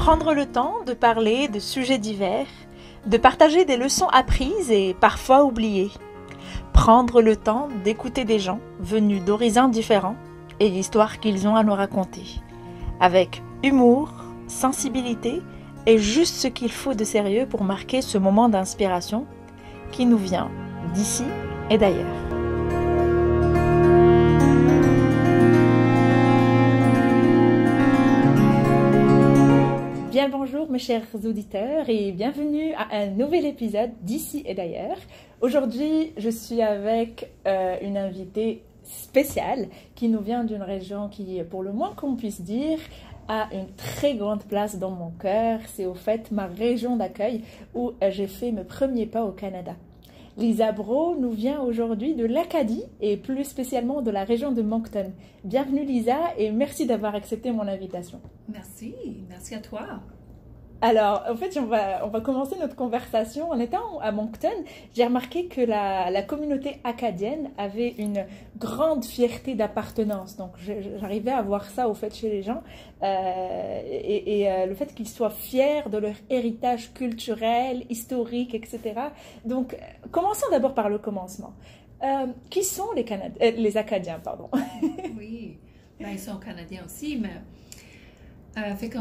Prendre le temps de parler de sujets divers, de partager des leçons apprises et parfois oubliées. Prendre le temps d'écouter des gens venus d'horizons différents et l'histoire qu'ils ont à nous raconter. Avec humour, sensibilité et juste ce qu'il faut de sérieux pour marquer ce moment d'inspiration qui nous vient d'ici et d'ailleurs. Bien bonjour mes chers auditeurs et bienvenue à un nouvel épisode d'ici et d'ailleurs. Aujourd'hui je suis avec une invitée spéciale qui nous vient d'une région qui, pour le moins qu'on puisse dire, a une très grande place dans mon cœur. C'est au fait ma région d'accueil où j'ai fait mes premiers pas au Canada. Lisa Brault nous vient aujourd'hui de l'Acadie et plus spécialement de la région de Moncton. Bienvenue Lisa et merci d'avoir accepté mon invitation. Merci à toi. Alors, en fait, on va commencer notre conversation. En étant à Moncton, j'ai remarqué que la communauté acadienne avait une grande fierté d'appartenance. Donc, j'arrivais à voir ça, au fait, chez les gens. Le fait qu'ils soient fiers de leur héritage culturel, historique, etc. Donc, commençons d'abord par le commencement. Qui sont les Acadiens, pardon? Oui, ben, ils sont Canadiens aussi, mais...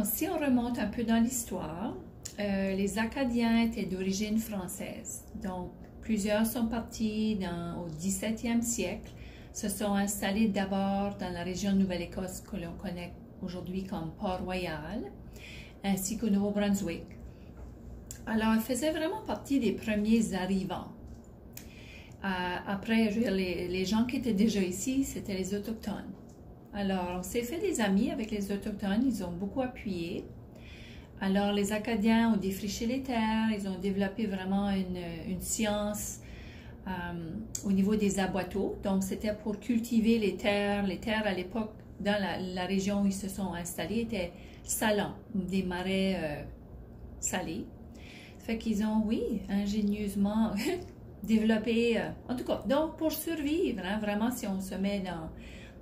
si on remonte un peu dans l'histoire, les Acadiens étaient d'origine française. Donc, plusieurs sont partis au 17e siècle, se sont installés d'abord dans la région de Nouvelle-Écosse que l'on connaît aujourd'hui comme Port-Royal, ainsi qu'au Nouveau-Brunswick. Alors, ils faisaient vraiment partie des premiers arrivants. Après, les gens qui étaient déjà ici, c'était les Autochtones. Alors, on s'est fait des amis avec les Autochtones, ils ont beaucoup appuyé. Alors, les Acadiens ont défriché les terres, ils ont développé vraiment une science au niveau des aboiteaux. Donc, c'était pour cultiver les terres. Les terres, à l'époque, dans la région où ils se sont installés, étaient salants, des marais salés. Ça fait qu'ils ont, oui, ingénieusement développé, en tout cas, donc pour survivre, hein, vraiment, si on se met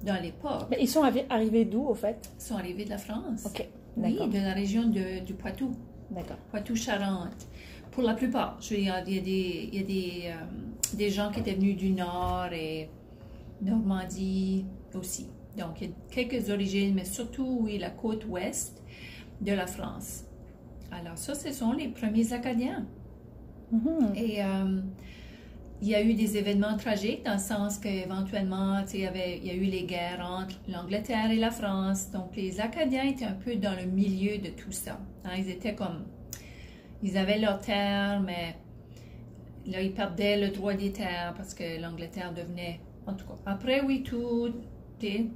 dans l'époque. Mais ils sont arrivés d'où, au fait? Ils sont arrivés de la France. Ok, oui, de la région du Poitou. D'accord. Poitou-Charentes. Pour la plupart. Il y a des gens qui étaient venus du Nord et Normandie aussi. Donc, il y a quelques origines, mais surtout, oui, la côte ouest de la France. Alors, ça, ce sont les premiers Acadiens. Mm-hmm. Et... il y a eu des événements tragiques dans le sens qu'éventuellement, il y a eu les guerres entre l'Angleterre et la France. Donc, les Acadiens étaient un peu dans le milieu de tout ça. Hein, ils avaient leurs terres, mais là, ils perdaient le droit des terres parce que l'Angleterre devenait, en tout cas. Après, oui,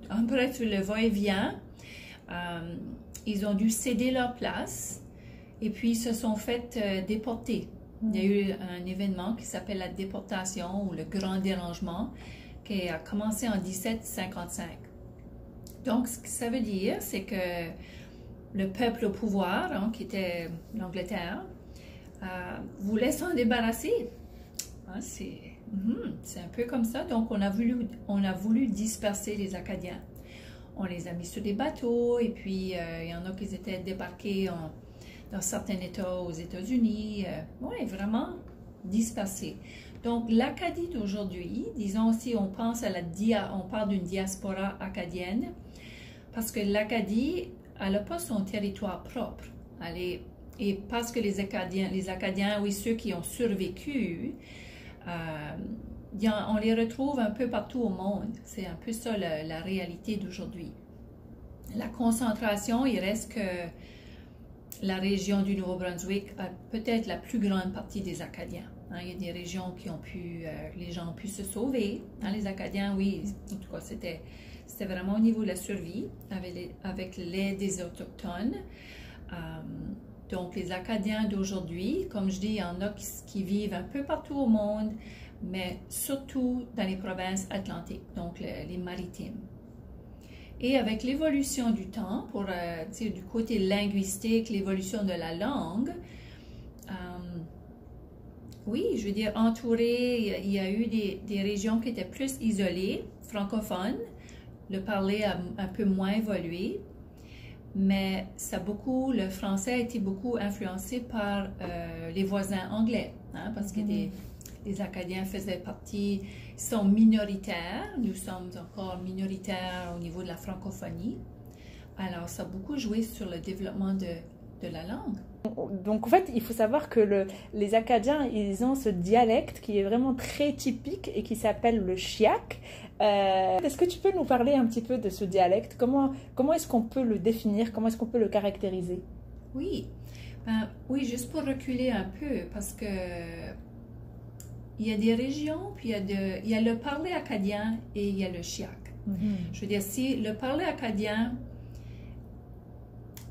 après le va-et-vient, ils ont dû céder leur place et puis ils se sont fait déporter. Il y a eu un événement qui s'appelle la déportation ou le grand dérangement qui a commencé en 1755. Donc, ce que ça veut dire, c'est que le peuple au pouvoir, hein, qui était l'Angleterre, voulait s'en débarrasser. Hein, c'est un peu comme ça. Donc, on a voulu disperser les Acadiens. On les a mis sur des bateaux et puis il y en a qui étaient débarqués dans certains États aux États-Unis, oui, vraiment dispersés. Donc, l'Acadie d'aujourd'hui, disons aussi, on parle d'une diaspora acadienne, parce que l'Acadie, elle n'a pas son territoire propre. Et parce que les Acadiens, oui, ceux qui ont survécu, on les retrouve un peu partout au monde. C'est un peu ça la réalité d'aujourd'hui. La concentration, il reste que la région du Nouveau-Brunswick a peut-être la plus grande partie des Acadiens. Hein, il y a des régions qui ont les gens ont pu se sauver. Hein, les Acadiens, oui, en tout cas, c'était vraiment au niveau de la survie avec l'aide des Autochtones. Donc, les Acadiens d'aujourd'hui, comme je dis, il y en a qui vivent un peu partout au monde, mais surtout dans les provinces atlantiques, donc les maritimes. Et avec l'évolution du temps, du côté linguistique, l'évolution de la langue, oui, je veux dire, entouré, il y a eu des régions qui étaient plus isolées, francophones, le parler a un peu moins évolué, mais le français a été beaucoup influencé par les voisins anglais, hein, parce que les Acadiens faisaient partie, sont minoritaires, nous sommes encore minoritaires au niveau de la francophonie, alors ça a beaucoup joué sur le développement de la langue. Donc en fait, il faut savoir que les Acadiens, ils ont ce dialecte qui est vraiment très typique et qui s'appelle le chiac. Est-ce que tu peux nous parler un petit peu de ce dialecte? Comment est-ce qu'on peut le définir? Comment est-ce qu'on peut le caractériser? Oui, oui, juste pour reculer un peu, parce que il y a des régions, puis il y a le parler acadien et il y a le chiac. Je veux dire, si le parler acadien,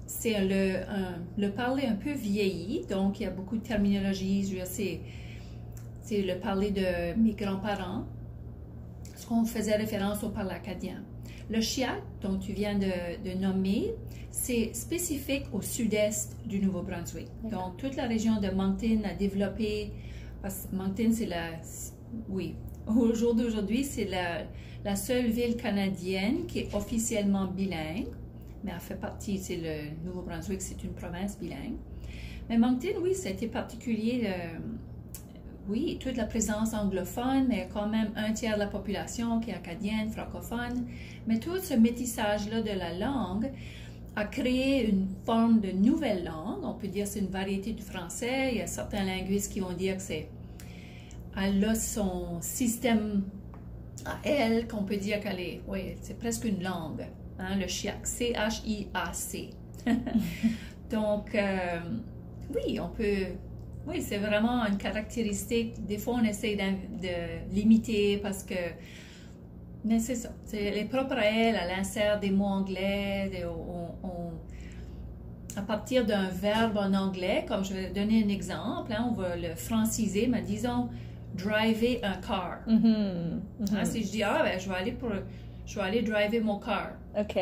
c'est le parler un peu vieilli, donc il y a beaucoup de terminologie, c'est le parler de mes grands-parents, ce qu'on faisait référence au parler acadien. Le chiac, dont tu viens de nommer, c'est spécifique au sud-est du Nouveau-Brunswick. Donc, toute la région de Moncton a développé, parce que Moncton, au jour d'aujourd'hui, c'est la seule ville canadienne qui est officiellement bilingue, mais elle fait partie, c'est le Nouveau-Brunswick, c'est une province bilingue. Mais Moncton, oui, ça a été particulier, oui, toute la présence anglophone, mais quand même un tiers de la population qui est acadienne, francophone. Mais tout ce métissage-là de la langue a créé une forme de nouvelle langue. On peut dire que c'est une variété du français. Il y a certains linguistes qui vont dire que elle a son système à elle, qu'on peut dire qu'elle est, oui, c'est presque une langue. Hein, le chiac, C-H-I-A-C. Donc, oui, oui, c'est vraiment une caractéristique. Des fois, on essaie de l'imiter parce que, mais c'est ça. Elle est propre à elle, elle insère des mots anglais, à partir d'un verbe en anglais, comme je vais donner un exemple, hein, on va le franciser, mais disons, driver un car. Hein, si je dis, je vais aller driver mon car. OK.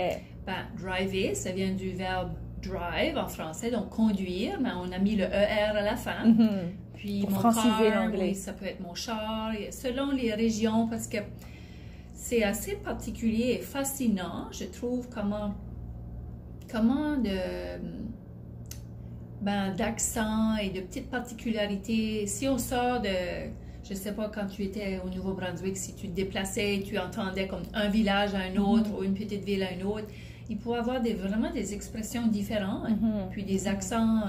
Driver, ça vient du verbe drive en français, donc conduire, mais on a mis le ER à la fin. Puis pour mon franciser car, l'anglais. oui, ça peut être mon char, selon les régions, parce que c'est assez particulier et fascinant, je trouve, comment d'accent et de petites particularités. Si on sort je ne sais pas, quand tu étais au Nouveau-Brunswick, si tu te déplaçais, tu entendais comme un village à un autre ou une petite ville à une autre, il peut y avoir vraiment des expressions différentes, puis des accents,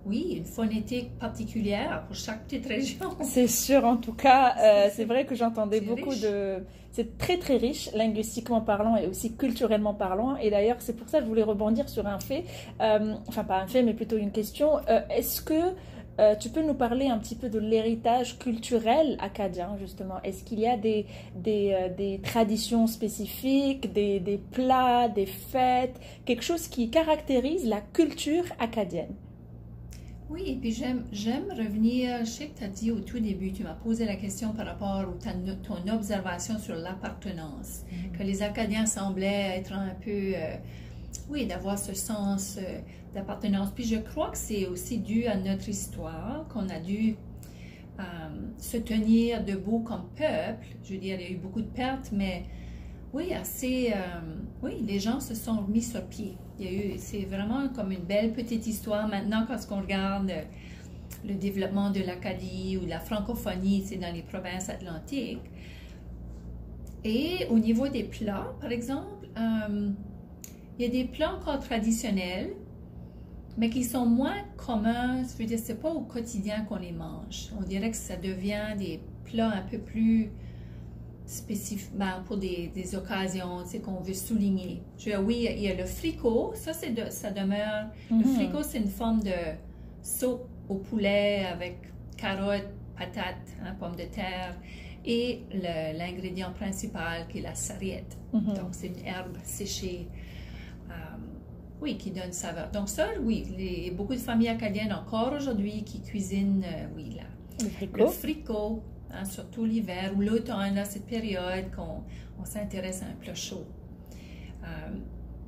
oui, une phonétique particulière pour chaque petite région. C'est sûr, en tout cas, c'est vrai que j'entendais beaucoup riche. C'est très très riche, linguistiquement parlant et aussi culturellement parlant. Et d'ailleurs, c'est pour ça que je voulais rebondir sur un fait, enfin pas un fait, mais plutôt une question. Est-ce que tu peux nous parler un petit peu de l'héritage culturel acadien, justement? Est-ce qu'il y a des traditions spécifiques, des plats, des fêtes, quelque chose qui caractérise la culture acadienne? Oui, et puis j'aime revenir, je sais que tu as dit au tout début, tu m'as posé la question par rapport à ton observation sur l'appartenance, que les Acadiens semblaient être un peu, oui, d'avoir ce sens d'appartenance. Puis je crois que c'est aussi dû à notre histoire, qu'on a dû se tenir debout comme peuple. Je veux dire, il y a eu beaucoup de pertes, mais oui, oui, les gens se sont mis sur pied. C'est vraiment comme une belle petite histoire. Maintenant, quand on regarde le développement de l'Acadie ou de la francophonie, c'est dans les provinces atlantiques. Et au niveau des plats, par exemple, il y a des plats encore traditionnels, mais qui sont moins communs. Je veux dire, c'est pas au quotidien qu'on les mange. On dirait que ça devient des plats un peu plus spécifiquement pour des occasions, tu sais, qu'on veut souligner. Oui, il y a le fricot, ça demeure. Le fricot, c'est une forme de soupe au poulet avec carottes, patates, pommes de terre et l'ingrédient principal qui est la sarriette. Donc, c'est une herbe séchée, oui, qui donne saveur. Donc ça, oui, il y a beaucoup de familles acadiennes encore aujourd'hui qui cuisinent, oui, le fricot. Hein, surtout l'hiver ou l'automne, cette période qu'on s'intéresse à un plat chaud.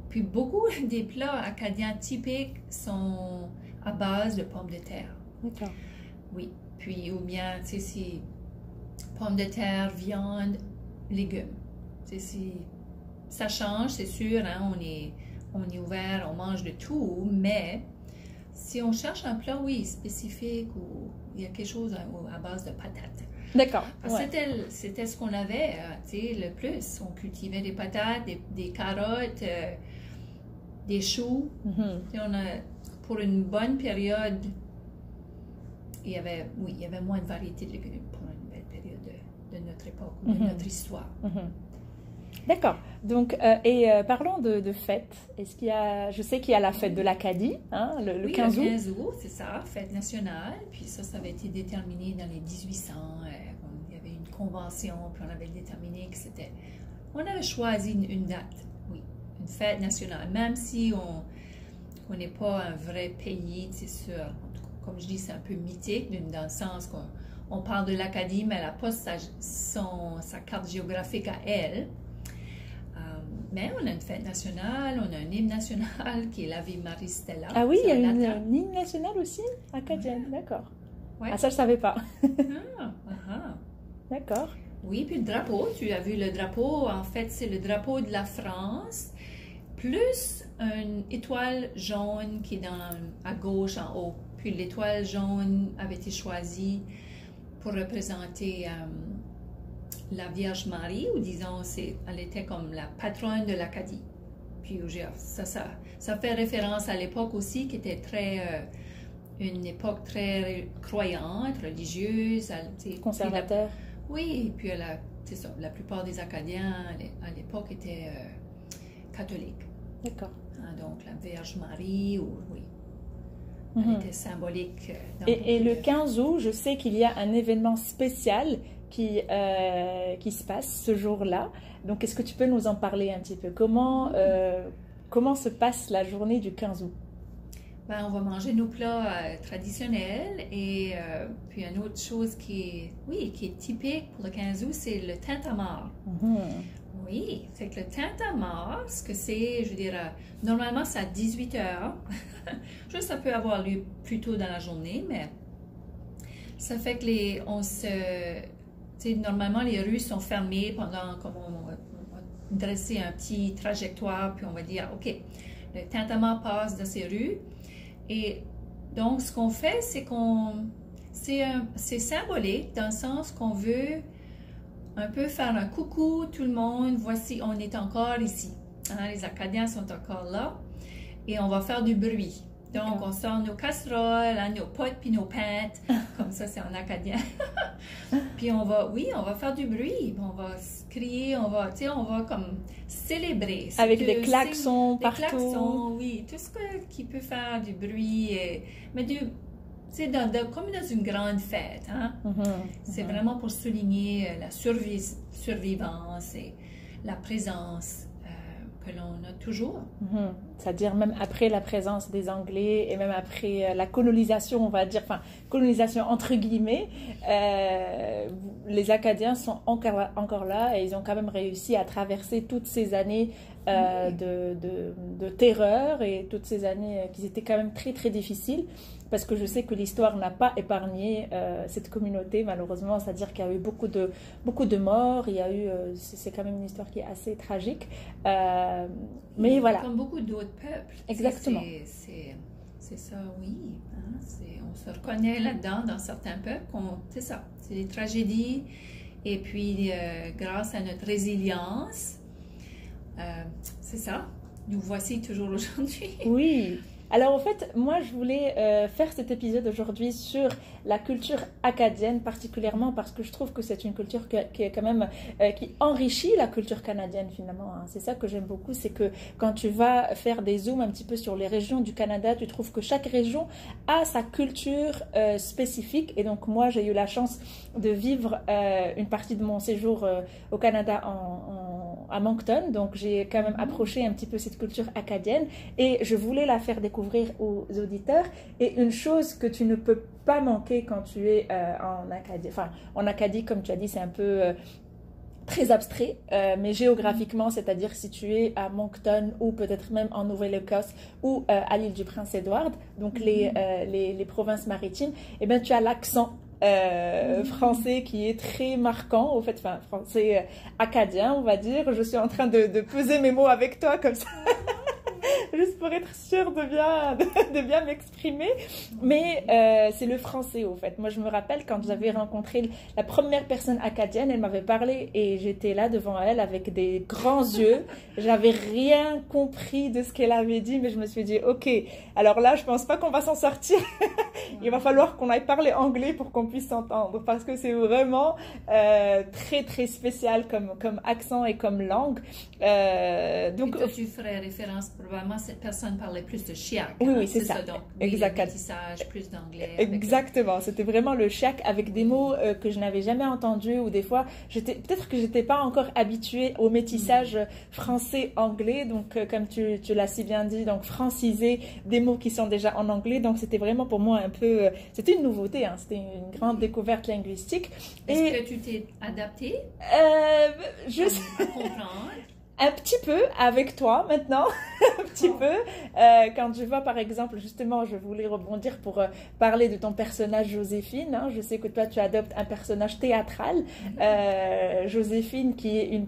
Puis beaucoup des plats acadiens typiques sont à base de pommes de terre. D'accord. Oui, puis ou bien, tu sais, c'est pommes de terre, viande, légumes. Tu sais, ça change, c'est sûr, hein, on est ouvert, on mange de tout, mais si on cherche un plat, oui, spécifique ou il y a quelque chose à base de patates. D'accord. Parce que c'était ce qu'on avait, tu sais, le plus. On cultivait des patates, des carottes, des choux. Et pour une bonne période, il y avait moins de variétés de légumes pour une belle période de notre époque, de notre histoire. D'accord. Donc, parlons de fêtes. Est-ce qu'il y a, je sais qu'il y a la fête de l'Acadie, hein, le 15 août. Le 15 août, c'est ça, fête nationale. Puis ça avait été déterminé dans les 1800. Il y avait une convention, puis on avait déterminé que c'était... On avait choisi une date, oui, une fête nationale. Même si on n'est pas un vrai pays, c'est sûr. Comme je dis, c'est un peu mythique, dans le sens qu'on parle de l'Acadie, mais elle n'a pas sa carte géographique à elle. Mais on a une fête nationale, on a un hymne national qui est la Vive Marie Stella. Ah oui, il y a une hymne nationale aussi acadienne, d'accord. Ouais. Ah ça, je ne savais pas. D'accord. Oui, puis le drapeau, tu as vu le drapeau, en fait, c'est le drapeau de la France, plus une étoile jaune qui est à gauche, en haut. Puis l'étoile jaune avait été choisie pour représenter la Vierge Marie, ou disons, elle était comme la patronne de l'Acadie. Puis ça fait référence à l'époque aussi, qui était une époque très croyante, religieuse. Conservateur. Oui, et puis c'est ça, la plupart des Acadiens à l'époque étaient catholiques. D'accord. Donc la Vierge Marie, oui. Elle était symbolique. Et le 15 août, je sais qu'il y a un événement spécial qui se passe ce jour-là. Donc, est-ce que tu peux nous en parler un petit peu? Comment se passe la journée du 15 août? Ben, on va manger nos plats traditionnels et puis une autre chose qui est typique pour le 15 août, c'est le tintamarre. Oui, c'est que le tintamarre, ce que c'est, je veux dire, normalement c'est à 18 h. Juste, ça peut avoir lieu plus tôt dans la journée, mais ça fait que normalement les rues sont fermées pendant, comme on va dresser un petit trajectoire, puis on va dire, OK, le tintamarre passe dans ces rues. Et donc, ce qu'on fait, c'est symbolique dans le sens qu'on veut un peu faire un coucou tout le monde, voici, on est encore ici. Hein, les Acadiens sont encore là et on va faire du bruit. Donc, on sort nos casseroles, nos potes puis nos pintes, comme ça c'est en acadien. Puis on va faire du bruit, on va crier, on va comme célébrer. Avec des klaxons partout. Des klaxons, oui, tout ce qui peut faire du bruit, mais c'est comme dans une grande fête. Hein? C'est vraiment pour souligner la survivance et la présence que l'on a toujours. C'est-à-dire même après la présence des Anglais et même après la colonisation, on va dire, enfin, colonisation entre guillemets, les Acadiens sont encore là et ils ont quand même réussi à traverser toutes ces années de terreur et toutes ces années qui étaient quand même très très difficiles. Parce que je sais que l'histoire n'a pas épargné cette communauté, malheureusement, c'est-à-dire qu'il y a eu beaucoup de morts, c'est quand même une histoire qui est assez tragique. Mais voilà. Comme beaucoup d'autres peuples. Exactement. C'est ça, oui. Hein, on se reconnaît là-dedans, dans certains peuples. C'est ça, c'est des tragédies. Et puis, grâce à notre résilience, c'est ça, nous voici toujours aujourd'hui. Oui. Alors en fait, moi je voulais faire cet épisode aujourd'hui sur la culture acadienne particulièrement parce que je trouve que c'est une culture qui est quand même qui enrichit la culture canadienne finalement. Hein. C'est ça que j'aime beaucoup, c'est que quand tu vas faire des zooms un petit peu sur les régions du Canada, tu trouves que chaque région a sa culture spécifique. Et donc moi j'ai eu la chance de vivre une partie de mon séjour au Canada à Moncton, donc j'ai quand même approché un petit peu cette culture acadienne et je voulais la faire découvrir aux auditeurs. Et une chose que tu ne peux pas manquer quand tu es en Acadie, enfin en Acadie comme tu as dit c'est un peu très abstrait, mais géographiquement, c'est-à-dire si tu es à Moncton ou peut-être même en Nouvelle-Écosse ou à l'île du Prince-Édouard, donc les provinces maritimes, et bien tu as l'accent français qui est très marquant, au fait, enfin français acadien, on va dire. Je suis en train de peser mes mots avec toi comme ça. juste pour être sûre de bien m'exprimer. Mais c'est le français, au fait. Moi, je me rappelle quand j'avais rencontré la première personne acadienne, elle m'avait parlé et j'étais là devant elle avec des grands yeux. J'avais rien compris de ce qu'elle avait dit, mais je me suis dit, ok, alors là, je pense pas qu'on va s'en sortir. Il va falloir qu'on aille parler anglais pour qu'on puisse s'entendre, parce que c'est vraiment très, très spécial comme accent et comme langue. Donc, tu ferais référence, probablement, cette personne parlait plus de chiac. Oui, oui, c'est ça. Donc, exact. Le métissage, plus d'anglais. Exactement. C'était vraiment le chiac avec des mots que je n'avais jamais entendus, ou des fois, peut-être que j'étais pas encore habituée au métissage français-anglais. Donc, comme tu l'as si bien dit, donc franciser des mots qui sont déjà en anglais. Donc, c'était vraiment pour moi un peu, c'était une nouveauté, hein. C'était une grande découverte linguistique. Est-ce que tu t'es adaptée à comprendre? Un petit peu avec toi maintenant, un petit peu. Quand je vois par exemple, justement, je voulais rebondir pour parler de ton personnage Joséphine. Hein. Je sais que toi, tu adoptes un personnage théâtral, Joséphine, qui est une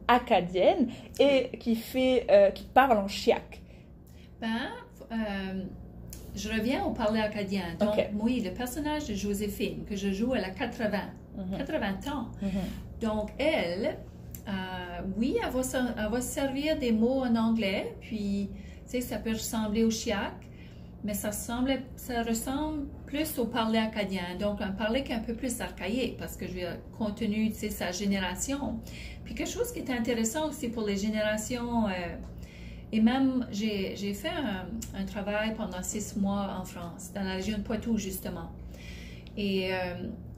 acadienne et qui parle en chiac. Je reviens au parler acadien. Donc, oui, le personnage de Joséphine, que je joue, elle a 80 ans. Donc, elle... oui, elle va servir des mots en anglais, puis tu sais, ça peut ressembler au chiac, mais ça ressemble plus au parler acadien, donc un parler qui est un peu plus archaïque, parce que je vais compte tenu de sa génération. Puis quelque chose qui est intéressant aussi pour les générations, et même j'ai fait un travail pendant 6 mois en France, dans la région de Poitou justement. Et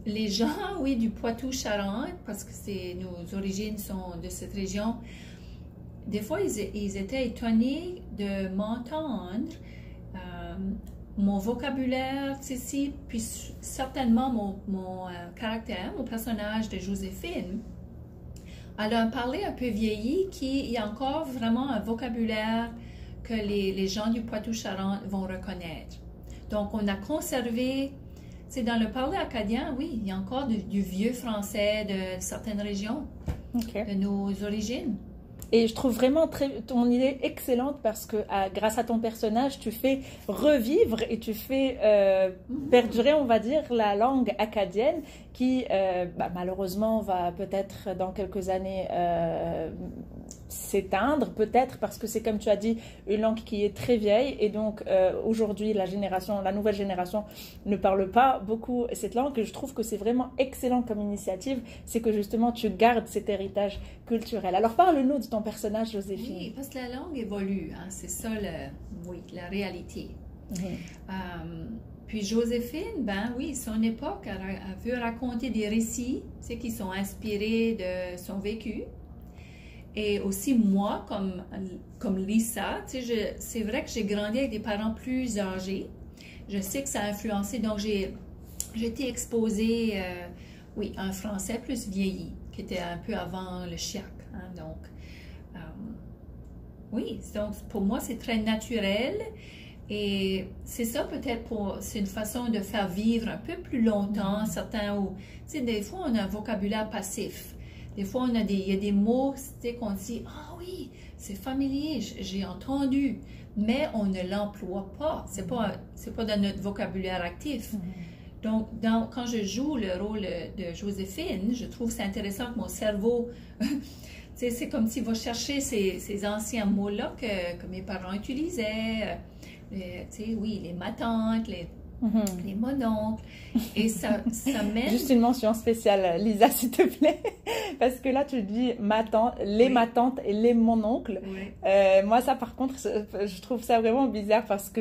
les gens, oui, du Poitou-Charentes, parce que nos origines sont de cette région, des fois, ils étaient étonnés de m'entendre, mon vocabulaire, ceci, puis certainement mon caractère, mon personnage de Joséphine. Elle a un parler un peu vieilli il y a encore vraiment un vocabulaire que les gens du Poitou-Charentes vont reconnaître. Donc, on a conservé... C'est dans le parler acadien, oui, il y a encore du vieux français de certaines régions, de nos origines. Et je trouve vraiment ton idée excellente parce que grâce à ton personnage, tu fais revivre et tu fais perdurer, on va dire, la langue acadienne qui, malheureusement, va peut-être dans quelques années s'éteindre, peut-être parce que c'est, comme tu as dit, une langue qui est très vieille et donc aujourd'hui, la nouvelle génération ne parle pas beaucoup cette langue et je trouve que c'est vraiment excellent comme initiative, c'est que justement tu gardes cet héritage culturel. Alors parle-nous de ton personnage, Joséphine. Oui, parce que la langue évolue, hein, c'est ça la réalité. Puis Joséphine, oui, son époque, elle veut raconter des récits, qui sont inspirés de son vécu. Et aussi moi, comme Lisa, c'est vrai que j'ai grandi avec des parents plus âgés. Je sais que ça a influencé, donc j'ai été exposée, à un français plus vieilli, qui était un peu avant le chiac. Hein, donc, donc pour moi, c'est très naturel. Et c'est ça peut-être c'est une façon de faire vivre un peu plus longtemps certains où, des fois on a un vocabulaire passif. Des fois il y a des mots qu'on dit, ah oui, c'est familier, j'ai entendu, mais on ne l'emploie pas. C'est pas dans notre vocabulaire actif. Donc, quand je joue le rôle de Joséphine, je trouve c'est intéressant que mon cerveau, c'est comme s'il va chercher ces anciens mots-là que mes parents utilisaient. Les matantes, les mononcles, et ça mène... Juste une mention spéciale, Lisa, s'il te plaît, parce que là, tu dis ma tante, ma tante et les mononcles. Moi, ça, par contre, je trouve ça vraiment bizarre parce que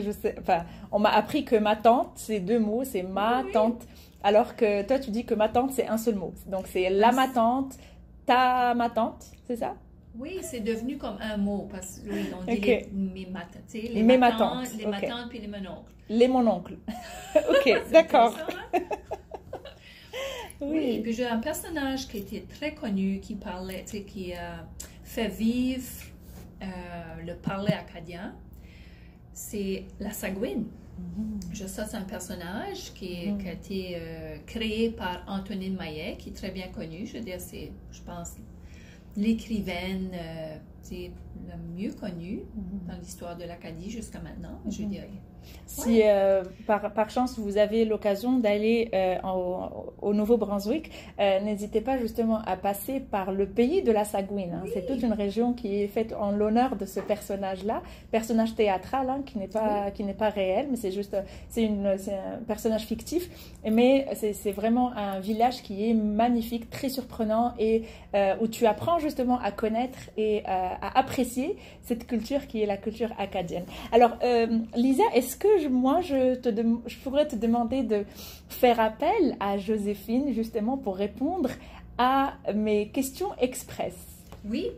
on m'a appris que ma tante, c'est 2 mots, c'est ma tante, alors que toi, tu dis que ma tante, c'est un seul mot. Donc, c'est la ma tante, ma tante, c'est ça? Oui, c'est devenu comme un mot, parce que on dit mes matantes, les matantes puis les mononcles. Les mononcles. Ok, d'accord. Oui, puis j'ai un personnage qui était très connu, qui parlait, qui fait vivre le parler acadien. C'est la Sagouine. Ça, c'est un personnage qui a été créé par Antonine Maillet, qui est très bien connue. Je veux dire, c'est, je pense, l'écrivaine c'est le mieux connu dans l'histoire de l'Acadie jusqu'à maintenant, je dirais. Si par chance vous avez l'occasion d'aller au Nouveau-Brunswick, n'hésitez pas justement à passer par le pays de la Saguine. Hein. Oui. C'est toute une région qui est faite en l'honneur de ce personnage-là, personnage théâtral hein, qui n'est pas réel, mais c'est un personnage fictif. Mais c'est vraiment un village qui est magnifique, très surprenant et où tu apprends justement à connaître et à apprécier cette culture qui est la culture acadienne. Alors Lisa, est-ce que je pourrais te demander de faire appel à Joséphine justement pour répondre à mes questions express? Oui,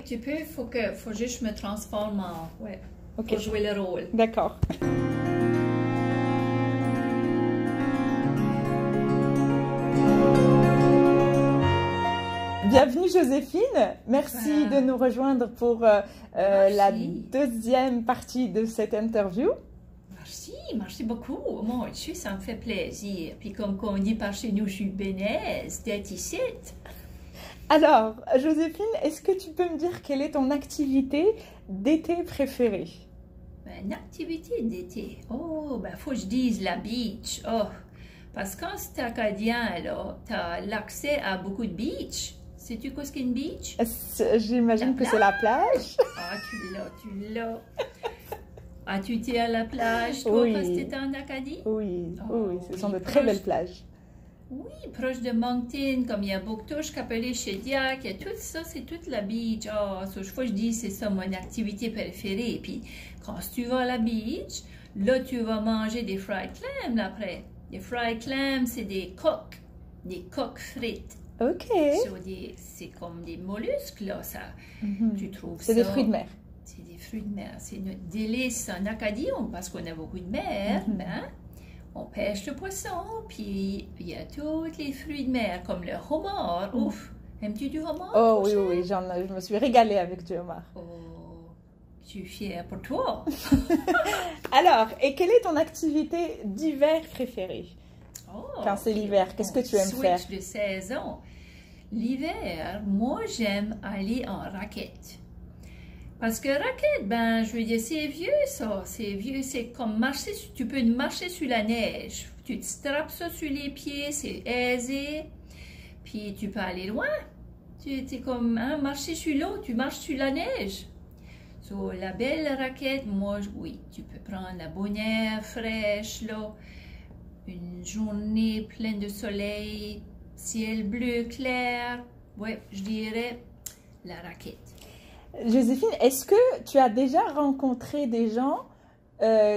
tu peux. Faut juste que je me transforme en... Ouais, okay. Pour jouer le rôle. D'accord. Bienvenue Joséphine, merci de nous rejoindre pour la deuxième partie de cette interview. Merci beaucoup. Moi aussi, ça me fait plaisir. Puis comme on dit par chez nous, je suis bénaise d'être ici. Alors, Joséphine, est-ce que tu peux me dire quelle est ton activité d'été préférée? Une activité d'été? Oh, faut que je dise la beach. Oh, parce que quand c'est acadien, là, tu as l'accès à beaucoup de beach. Sais-tu quoi ce qu'est une beach? J'imagine que c'est la plage. Ah, tu l'as. As-tu été à la plage, toi, quand tu étais en Acadie? Oui, ce sont de très belles plages. Oui, proche de Moncton, comme il y a Bouctouche, Capelé, Chediac, il y a tout ça, c'est toute la beach. Chaque fois je dis, c'est ça mon activité préférée. Puis, quand tu vas à la beach, là, tu vas manger des fried clams après. Les fried clams, c'est des coques frites. OK. C'est comme des mollusques, là, ça. Tu trouves ça. C'est des fruits de mer. C'est des fruits de mer. C'est notre délice en Acadie, parce qu'on a beaucoup de mer. On pêche le poisson, puis il y a tous les fruits de mer, comme le homard. Ouf! Aimes-tu du homard? Oh oui, je me suis régalée avec du homard. Oh, je suis fière pour toi. Alors, et quelle est ton activité d'hiver préférée? Quand c'est l'hiver, qu'est-ce que tu aimes faire? Switch de saison. L'hiver, moi, j'aime aller en raquette. Parce que raquette, je veux dire, c'est vieux ça. C'est vieux, c'est comme marcher, tu peux marcher sur la neige. Tu te strappes ça sur les pieds, c'est aisé. Puis tu peux aller loin. Tu es comme marcher sur l'eau, tu marches sur la neige. So, la belle raquette, moi, oui, tu peux prendre la bonne air fraîche, là. Une journée pleine de soleil, ciel bleu clair. Ouais, je dirais la raquette. Joséphine, est-ce que tu as déjà rencontré des gens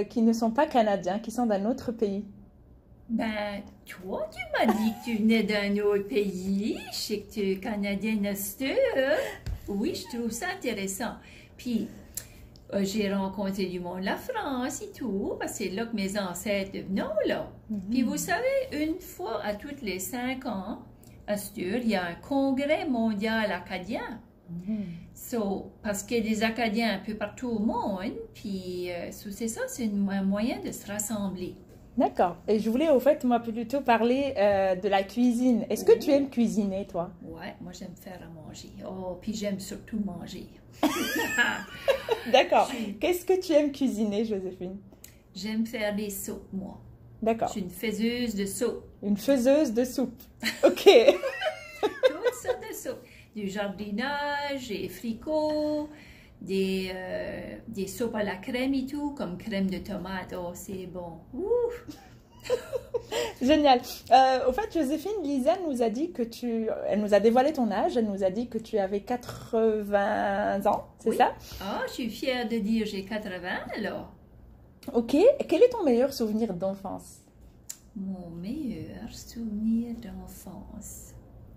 qui ne sont pas canadiens, qui sont d'un autre pays? Toi, tu m'as dit que tu venais d'un autre pays. Je sais que tu es canadienne, oui, je trouve ça intéressant. Puis, j'ai rencontré du monde de la France et tout, parce que c'est là que mes ancêtres venaient, là. Puis, vous savez, une fois à tous les 5 ans, à Stur, il y a un congrès mondial acadien. Parce qu'il y a des Acadiens un peu partout au monde, puis c'est ça, c'est un moyen de se rassembler. D'accord. Et je voulais au fait, moi, plutôt parler de la cuisine. Est-ce que tu aimes cuisiner, toi? Ouais, moi j'aime faire à manger. Oh, puis j'aime surtout manger. D'accord. Qu'est-ce que tu aimes cuisiner, Joséphine? J'aime faire des soupes, moi. D'accord. Je suis une faiseuse de soupe. Une faiseuse de soupe. OK. Toutes sortes de soupes. Du jardinage, des fricots, des soupes à la crème et tout, comme crème de tomate. Oh, c'est bon. Ouf! Génial. Au fait, Joséphine, Lisa nous a dit que elle nous a dévoilé ton âge, elle nous a dit que tu avais 80 ans, c'est ça? Ah, je suis fière de dire j'ai 80 alors. OK. Et quel est ton meilleur souvenir d'enfance? Mon meilleur souvenir d'enfance?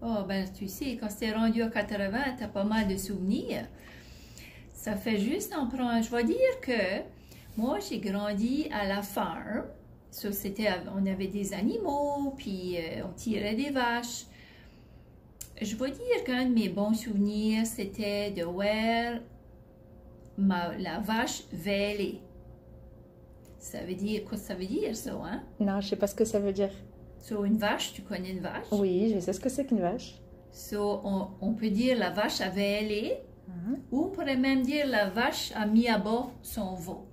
Oh, tu sais, quand t'es rendu à 80, t'as pas mal de souvenirs. Ça fait juste en prendre. Je vais dire que moi, j'ai grandi à la farm. Ça, on avait des animaux, puis on tirait des vaches. Je vais dire qu'un de mes bons souvenirs, c'était de voir la vache vêlée. Ça veut dire, quoi ça veut dire, ça, hein? Non, je sais pas ce que ça veut dire. Une vache, tu connais une vache? Oui, je sais ce que c'est qu'une vache. On peut dire la vache a vêlé. Ou on pourrait même dire la vache a mis à bord son veau.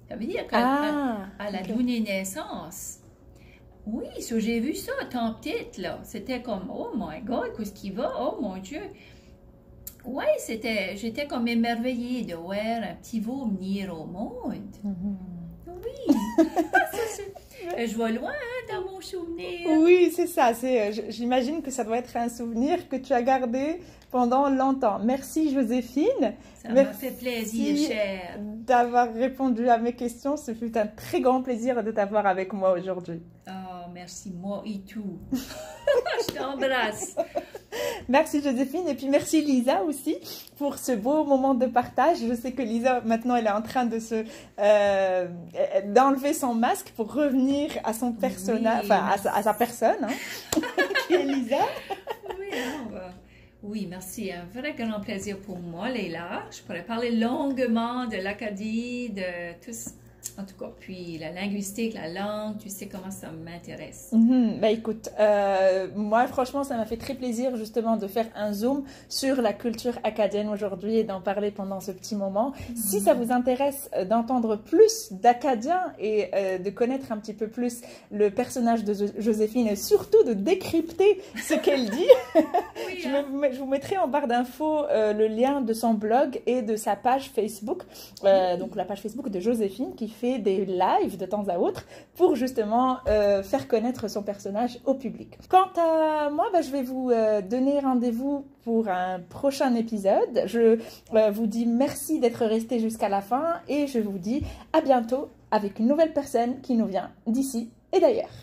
Ça veut dire qu'elle a donné naissance. Oui, j'ai vu ça tant petite, là. C'était comme, oh my God, qu'est-ce qui va? Oh mon Dieu! Oui, j'étais comme émerveillée de voir un petit veau venir au monde. Oui, je vois loin dans mon souvenir. Oui, c'est ça. J'imagine que ça doit être un souvenir que tu as gardé pendant longtemps. Merci Joséphine. Ça m'a fait plaisir, chère. D'avoir répondu à mes questions. Ce fut un très grand plaisir de t'avoir avec moi aujourd'hui. Oh, merci, moi et tout. Je t'embrasse. Merci Joséphine et puis merci Lisa aussi pour ce beau moment de partage. Je sais que Lisa maintenant elle est en train de d'enlever son masque pour revenir à son personnage, enfin à sa personne, hein, qui est Lisa. Oui, merci. Un vrai grand plaisir pour moi, Leila. Je pourrais parler longuement de l'Acadie, de tout ça. En tout cas, puis la linguistique, la langue, tu sais comment ça m'intéresse. Bah écoute, moi franchement ça m'a fait très plaisir justement de faire un zoom sur la culture acadienne aujourd'hui et d'en parler pendant ce petit moment. Si ça vous intéresse d'entendre plus d'Acadiens et de connaître un petit peu plus le personnage de Joséphine et surtout de décrypter ce qu'elle dit, oui, je vous mettrai en barre d'infos le lien de son blog et de sa page Facebook, donc la page Facebook de Joséphine qui fait des lives de temps à autre pour justement faire connaître son personnage au public. Quant à moi, je vais vous donner rendez-vous pour un prochain épisode. Je vous dis merci d'être resté jusqu'à la fin et je vous dis à bientôt avec une nouvelle personne qui nous vient d'ici et d'ailleurs.